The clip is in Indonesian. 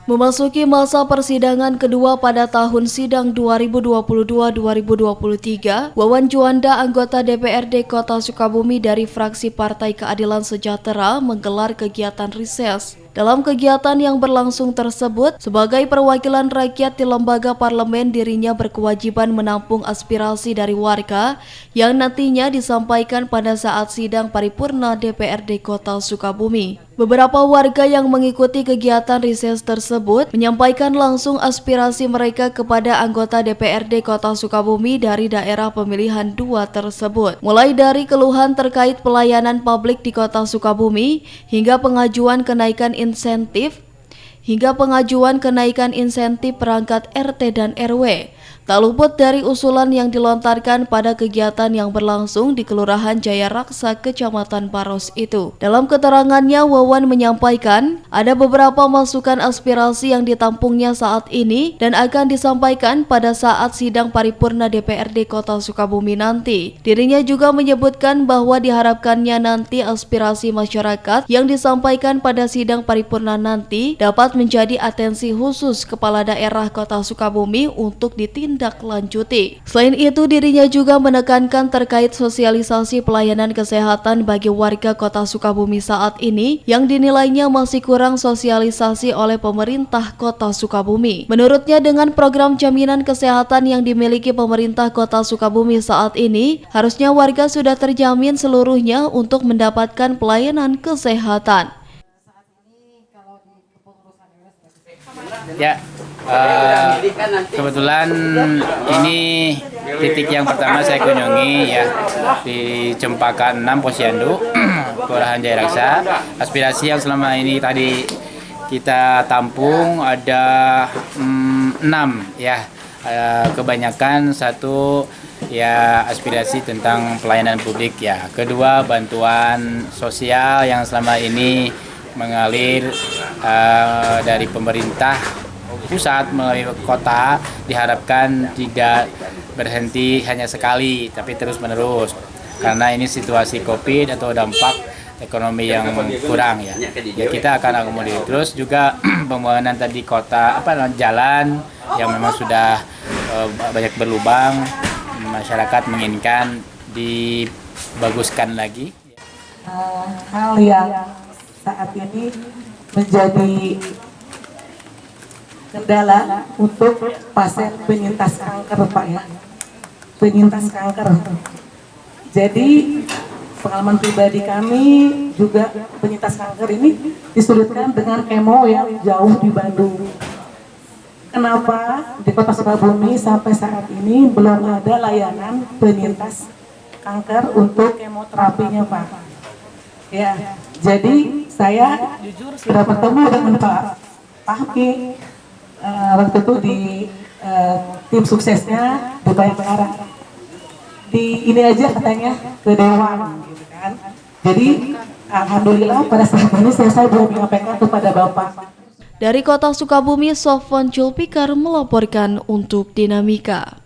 Memasuki masa persidangan kedua pada tahun sidang 2022-2023, Wawan Juanda, anggota DPRD Kota Sukabumi dari fraksi Partai Keadilan Sejahtera, menggelar kegiatan reses. Dalam kegiatan yang berlangsung tersebut, sebagai perwakilan rakyat di lembaga parlemen, dirinya berkewajiban menampung aspirasi dari warga yang nantinya disampaikan pada saat sidang paripurna DPRD Kota Sukabumi. Beberapa warga yang mengikuti kegiatan reses tersebut menyampaikan langsung aspirasi mereka kepada anggota DPRD Kota Sukabumi dari daerah pemilihan 2 tersebut. Mulai dari keluhan terkait pelayanan publik di Kota Sukabumi hingga pengajuan kenaikan insentif perangkat RT dan RW. Tak luput dari usulan yang dilontarkan pada kegiatan yang berlangsung di Kelurahan Jaya Raksa, Kecamatan Paros itu. Dalam keterangannya, Wawan menyampaikan ada beberapa masukan aspirasi yang ditampungnya saat ini dan akan disampaikan pada saat sidang paripurna DPRD Kota Sukabumi nanti. Dirinya juga menyebutkan bahwa diharapkannya nanti aspirasi masyarakat yang disampaikan pada sidang paripurna nanti dapat menjadi atensi khusus Kepala Daerah Kota Sukabumi untuk ditindaklanjuti. Selain itu, dirinya juga menekankan terkait sosialisasi pelayanan kesehatan bagi warga Kota Sukabumi saat ini yang dinilainya masih kurang sosialisasi oleh pemerintah Kota Sukabumi. Menurutnya, dengan program jaminan kesehatan yang dimiliki pemerintah Kota Sukabumi saat ini, harusnya warga sudah terjamin seluruhnya untuk mendapatkan pelayanan kesehatan. Ya, kebetulan ini titik yang pertama saya kunjungi ya di Cempaka 6 Posyandu, Kelurahan Jaya Raksa. Aspirasi yang selama ini tadi kita tampung ada 6 ya. Kebanyakan satu ya aspirasi tentang pelayanan publik ya. Kedua, bantuan sosial yang selama ini mengalir dari pemerintah pusat melalui kota diharapkan tidak berhenti hanya sekali tapi terus menerus karena ini situasi COVID atau dampak ekonomi yang kurang ya kita akan akomodir terus juga pembangunan tadi kota jalan yang memang sudah banyak berlubang, masyarakat menginginkan dibaguskan lagi. Hal yang saat ini menjadi kendala untuk pasien penyintas kanker, Pak ya, penyintas kanker. Jadi pengalaman pribadi kami juga penyintas kanker ini disulitkan dengan kemo yang jauh di Bandung. Kenapa di Kota Sukabumi sampai saat ini belum ada layanan penyintas kanker untuk kemoterapinya, Pak? Ya, jadi saya jujur sudah bertemu dengan Pak Fahmi waktu itu di tim suksesnya di Bayangkara. Di ini aja katanya ke Dewan, gitu kan. Jadi alhamdulillah pada saat ini saya belum menyampaikan kepada Bapak. Dari Kota Sukabumi, Sofwan Julpikar melaporkan untuk Dinamika.